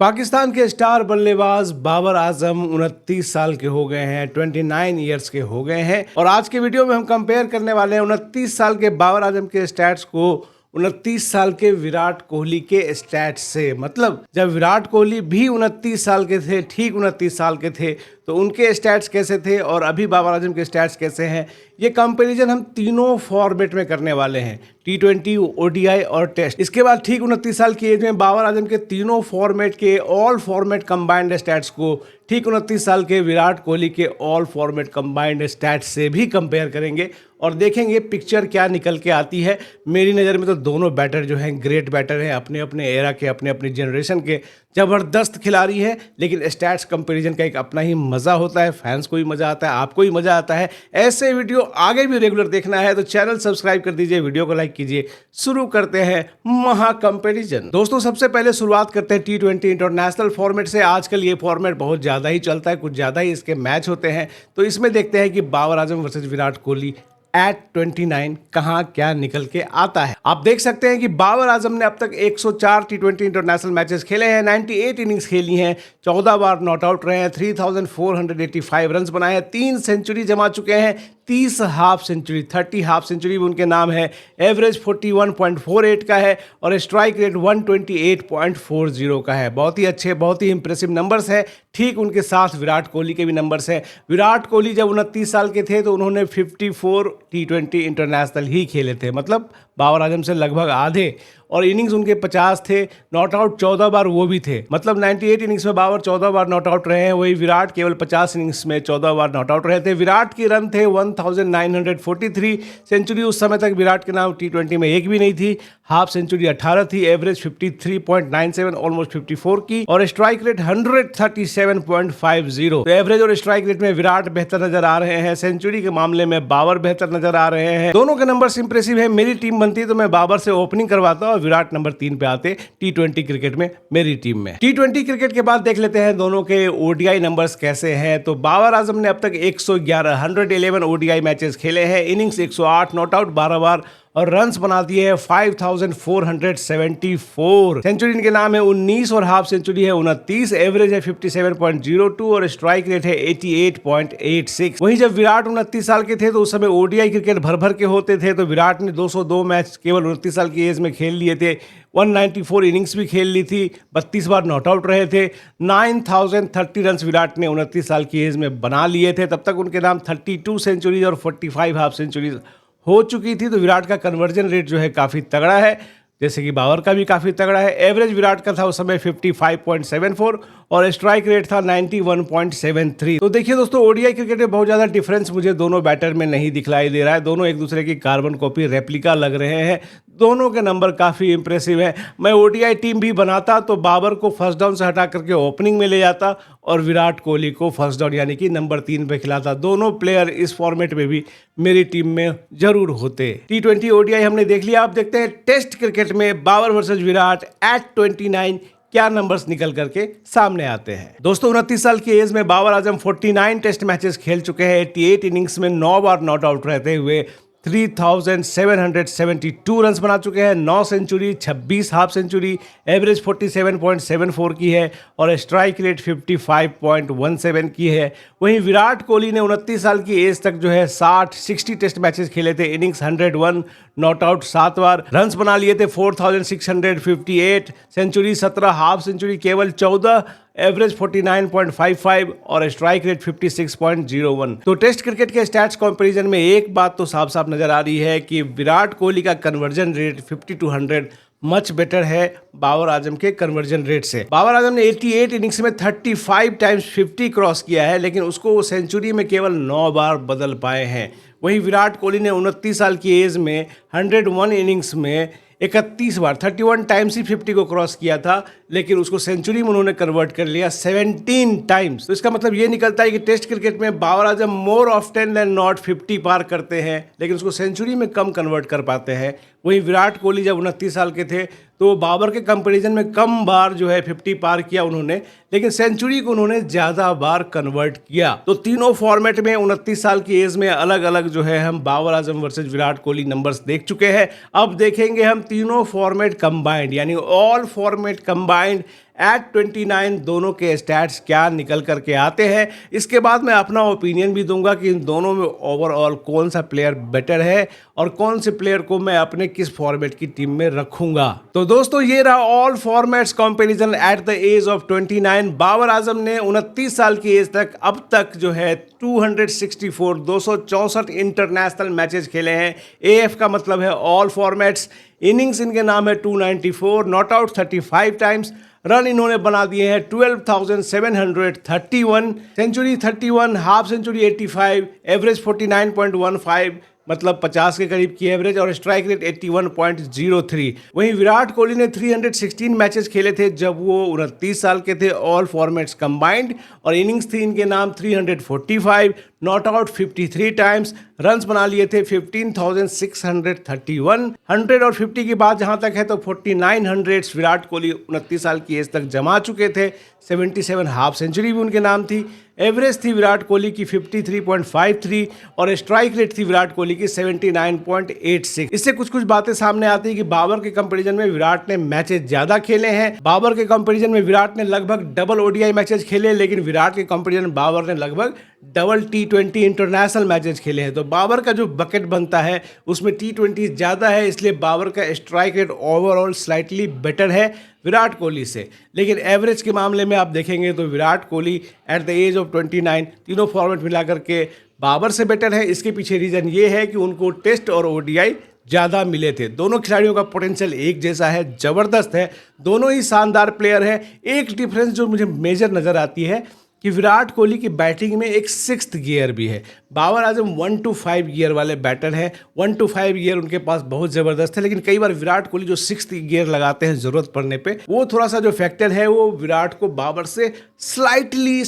पाकिस्तान के स्टार बल्लेबाज बाबर आजम 29 साल के हो गए हैं, 29 ईयर्स के हो गए हैं। और आज के वीडियो में हम कंपेयर करने वाले हैं 29 साल के बाबर आजम के स्टैट्स को 29 साल के विराट कोहली के स्टैट्स से। मतलब जब विराट कोहली भी 29 साल के थे, ठीक 29 साल के थे, तो उनके स्टैट्स कैसे थे और अभी बाबर आजम के स्टैट्स कैसे हैं, ये कंपैरिजन हम तीनों फॉर्मेट में करने वाले हैं, T20, ODI और टेस्ट। इसके बाद ठीक 29 साल की एज में बाबर आजम के तीनों फॉर्मेट के ऑल फॉर्मेट कंबाइंड स्टैट्स को ठीक 29 साल के विराट कोहली के ऑल फॉर्मेट कंबाइंड स्टैट्स से भी कंपेयर करेंगे और देखेंगे पिक्चर क्या निकल के आती है। मेरी नज़र में तो दोनों बैटर जो हैं ग्रेट बैटर हैं, अपने अपने एरा के, अपने अपने जनरेशन के ज़बरदस्त खिलाड़ी हैं। लेकिन स्टैट्स कंपैरिजन का एक अपना ही मज़ा होता है, फैंस को भी मज़ा आता है, आपको भी मज़ा आता है। ऐसे वीडियो आगे भी रेगुलर देखना है तो चैनल सब्सक्राइब कर दीजिए, वीडियो को लाइक कीजिए। शुरू करते हैं महा कंपैरिजन। दोस्तों सबसे पहले शुरुआत करते हैं T20 इंटरनेशनल फॉर्मेट से। आजकल ये फॉर्मेट बहुत ज़्यादा ही चलता है, कुछ ज़्यादा ही इसके मैच होते हैं। तो इसमें देखते हैं कि बाबर आजम वर्सेज विराट कोहली एट 29 कहाँ क्या निकल के आता है। आप देख सकते हैं कि बाबर आजम ने अब तक 104 T20 इंटरनेशनल मैचेस खेले हैं, 98 इनिंग्स खेली हैं, 14 बार नॉट आउट रहे हैं, 3485 रन्स बनाए हैं, 3 सेंचुरी जमा चुके हैं, 30 हाफ सेंचुरी, 30 हाफ सेंचुरी भी उनके नाम है। एवरेज 41.48 का है और स्ट्राइक रेट 128.40 का है। बहुत ही अच्छे, बहुत ही इंप्रेसिव नंबर्स हैं। ठीक उनके साथ विराट कोहली के भी नंबर्स हैं। विराट कोहली जब 29 साल के थे तो उन्होंने 54 T20 इंटरनेशनल ही खेले थे, मतलब बाबर आजम से लगभग आधे। और इनिंग्स उनके 50 थे, नॉट आउट 14 बार वो भी थे। मतलब 98 इनिंग्स में बाबर 14 बार नॉट आउट रहे हैं, वही विराट केवल 50 इनिंग्स में 14 बार नॉट आउट रहे थे। विराट की रन थे 1943, सेंचुरी उस समय तक विराट के नाम T20 में एक भी नहीं थी। हाफ सेंचुरी 18 थी, एवरेज 53.97, ऑलमोस्ट 54 की, और स्ट्राइक रेट 137.50। तो एवरेज और स्ट्राइक रेट में विराट बेहतर नजर आ रहे हैं, सेंचुरी के मामले में बाबर बेहतर नजर आ रहे हैं। दोनों के नंबर्स इंप्रेसिव है। मेरी टीम बनती तो मैं बाबर से ओपनिंग करवाता और विराट नंबर 3 पे आते T20 क्रिकेट में मेरी टीम में। T20 क्रिकेट के बाद देख लेते हैं दोनों के ODI नंबर्स कैसे हैं। तो बाबर आजम ने अब तक 111 ODI मैचेस खेले हैं, इनिंग्स 108, नॉट आउट 12 बार और रन्स बना दिए हैं 5474। सेंचुरी इनके नाम है 19 और हाफ सेंचुरी है 29, एवरेज है 57.02 और स्ट्राइक रेट है 88.86। वहीं जब विराट 29 साल के थे तो उस समय ODI क्रिकेट भर भर के होते थे। तो विराट ने 202 मैच केवल 29 साल की एज में खेल लिए थे, 194 इनिंग्स भी खेल ली थी, 32 बार नॉट आउट रहे थे, 9030 रन्स विराट ने 29 साल की एज में बना लिए थे। तब तक उनके नाम 32 सेंचुरीज और 45 हाफ सेंचुरीज हो चुकी थी। तो विराट का कन्वर्जन रेट जो है काफ़ी तगड़ा है, जैसे कि बाबर का भी काफ़ी तगड़ा है। एवरेज विराट का था उस समय 55.74 और स्ट्राइक रेट था 91.73। तो देखिए दोस्तों, ODI क्रिकेट में बहुत ज़्यादा डिफरेंस मुझे दोनों बैटर में नहीं दिखलाई दे रहा है। दोनों एक दूसरे की कार्बन कॉपी रेप्लिका लग रहे हैं। दोनों के नंबर काफ़ी इंप्रेसिव हैं। मैं ODI टीम भी बनाता तो बाबर को फर्स्ट डाउन से हटा करके ओपनिंग में ले जाता और विराट कोहली को फर्स्ट डाउन यानी कि नंबर 3 पे खिलाता। दोनों प्लेयर इस फॉर्मेट में भी मेरी टीम में जरूर होते। T20 ODI हमने देख लिया। आप देखते हैं टेस्ट क्रिकेट में बाबर वर्सेज विराट एट 29 क्या नंबर्स निकल करके सामने आते हैं। दोस्तों 29 साल की एज में बाबर आजम 49 टेस्ट मैचेस खेल चुके हैं, 88 इनिंग्स में 9 बार नॉट आउट रहते हुए 3772 रन्स बना चुके हैं, 9 सेंचुरी, 26 हाफ सेंचुरी, एवरेज 47.74 की है और स्ट्राइक रेट 55.17 की है। वहीं विराट कोहली ने 29 साल की एज तक जो है 60 टेस्ट मैचेस खेले थे, innings 101, not out 7 bar, runs बना लिए थे 4658, सेंचुरी 17, हाफ सेंचुरी केवल 14, एवरेज 49.55 और स्ट्राइक रेट 56.01। तो टेस्ट क्रिकेट के स्टैट्स कंपैरिजन में एक बात तो साफ साफ नजर आ रही है कि विराट कोहली का कन्वर्जन रेट 50-100 मच बेटर है बाबर आजम के कन्वर्जन रेट से। बाबर आजम ने 88 इनिंग्स में 35 टाइम्स 50 क्रॉस किया है, लेकिन उसको वो सेंचुरी में केवल 9 बार बदल पाए हैं। वहीं विराट कोहली ने 29 साल की एज में 101 इनिंग्स में 31 बार 31 टाइम्स ही 50 को क्रॉस किया था, लेकिन उसको सेंचुरी में उन्होंने कन्वर्ट कर लिया 17 टाइम्स। तो इसका मतलब ये निकलता है कि टेस्ट क्रिकेट में बाबर आजम मोर ऑफ्टन देन नॉट 50 पार करते हैं, लेकिन उसको सेंचुरी में कम कन्वर्ट कर पाते हैं। वहीं विराट कोहली जब 29 साल के थे तो बाबर के कंपैरिजन में कम बार जो है 50 पार किया उन्होंने, लेकिन सेंचुरी को उन्होंने ज़्यादा बार कन्वर्ट किया। तो तीनों फॉर्मेट में 29 साल की एज में अलग अलग जो है हम बाबर आजम वर्सेज विराट कोहली नंबर्स देख चुके हैं। अब देखेंगे हम तीनों फॉर्मेट कंबाइंड यानी ऑल फॉर्मेट कंबाइंड एट 29 दोनों के स्टैट्स क्या निकल करके आते हैं। इसके बाद मैं अपना ओपिनियन भी दूंगा कि इन दोनों में ओवरऑल कौन सा प्लेयर बेटर है और कौन से प्लेयर को मैं अपने किस फॉर्मेट की टीम में रखूंगा। तो दोस्तों ये रहा all formats comparison at the age of 29। Babar Azam ने 29 साल की एज तक अब तक जो है 264 इंटरनेशनल मैचेस खेले हैं। एएफ का मतलब है ऑल फॉर्मेट्स। इनिंग्स इनके नाम है 294, नॉट आउट 35 टाइम्स, रन इन्होंने बना दिए हैं 12,731, सेंचुरी 31, हाफ सेंचुरी 85, एवरेज 49.15 मतलब 50 के करीब की एवरेज और स्ट्राइक रेट 81.03। वहीं विराट कोहली ने 316 मैचेस खेले थे जब वो 29 साल के थे, ऑल फॉर्मेट्स कंबाइंड, और इनिंग्स थी इनके नाम 345, नॉट आउट 53 टाइम्स, रन्स बना लिए थे 15,631। 100 और 50 की बात जहां तक है तो 4900 विराट कोहली 29 साल की एज तक जमा चुके थे। 77 हाफ सेंचुरी भी उनके नाम थी। एवरेज थी विराट कोहली की 53.53 और स्ट्राइक रेट थी विराट कोहली की 79.86। इससे कुछ कुछ बातें सामने आती है कि बाबर के कंपैरिजन में विराट ने मैचेस ज्यादा खेले हैं। बाबर के कंपैरिजन में विराट ने लगभग डबल ओडीआई मैचेस खेले, लेकिन विराट के कंपैरिजन बाबर ने लगभग डबल T20 इंटरनेशनल मैचेस खेले हैं। तो बाबर का जो बकेट बनता है उसमें T20 ज़्यादा है, इसलिए बाबर का strike rate overall slightly better है विराट कोहली से। लेकिन एवरेज के मामले में आप देखेंगे तो Virat Kohli at the age of 29 तीनों फॉर्मेट मिलाकर के बाबर से बेटर है। इसके पीछे रीज़न ये है कि उनको टेस्ट और ओडीआई ज़्यादा मिले थे। दोनों खिलाड़ियों का पोटेंशियल एक जैसा है, ज़बरदस्त है, दोनों ही शानदार प्लेयर है। एक डिफरेंस जो मुझे मेजर नज़र आती है कि विराट कोहली की बैटिंग में एक 6th गियर भी है। बाबर आजम 1 to 5 गियर वाले बैटर हैं। 1 to 5 गियर उनके पास बहुत ज़बरदस्त है, लेकिन कई बार विराट कोहली जो 6th गियर लगाते हैं ज़रूरत पड़ने पे, वो थोड़ा सा जो फैक्टर है वो विराट को बाबर से स्लाइटली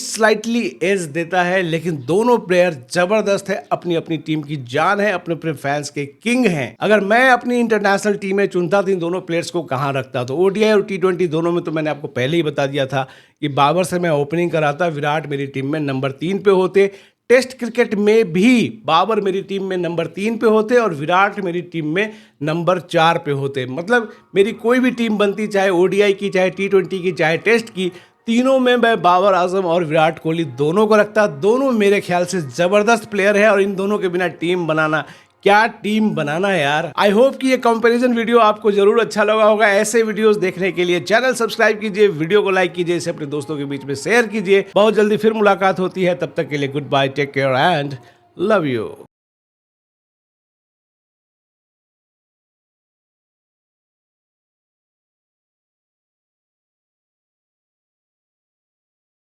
एज देता है। लेकिन दोनों प्लेयर ज़बरदस्त है, अपनी अपनी टीम की जान है, अपने अपने फैंस के किंग हैं। अगर मैं अपनी इंटरनेशनल टीम में चुनता तो इन दोनों प्लेयर्स को कहाँ रखता, तो ओडीआई और T20 दोनों में तो मैंने आपको पहले ही बता दिया था कि बाबर से मैं ओपनिंग कराता, विराट मेरी टीम में नंबर 3 पे होते। टेस्ट क्रिकेट में भी बाबर मेरी टीम में नंबर 3 पे होते और विराट मेरी टीम में नंबर 4 पे होते। मतलब मेरी कोई भी टीम बनती, चाहे ओडीआई की, चाहे T20 की, चाहे टेस्ट की, तीनों में मैं बाबर आजम और विराट कोहली दोनों को रखता। दोनों मेरे ख्याल से ज़बरदस्त प्लेयर है और इन दोनों के बिना टीम बनाना, क्या टीम बनाना है यार। आई होप कि ये कंपैरिजन वीडियो आपको जरूर अच्छा लगा होगा। ऐसे वीडियोस देखने के लिए चैनल सब्सक्राइब कीजिए, वीडियो को लाइक कीजिए, इसे अपने दोस्तों के बीच में शेयर कीजिए। बहुत जल्दी फिर मुलाकात होती है, तब तक के लिए good bye, take care and love you.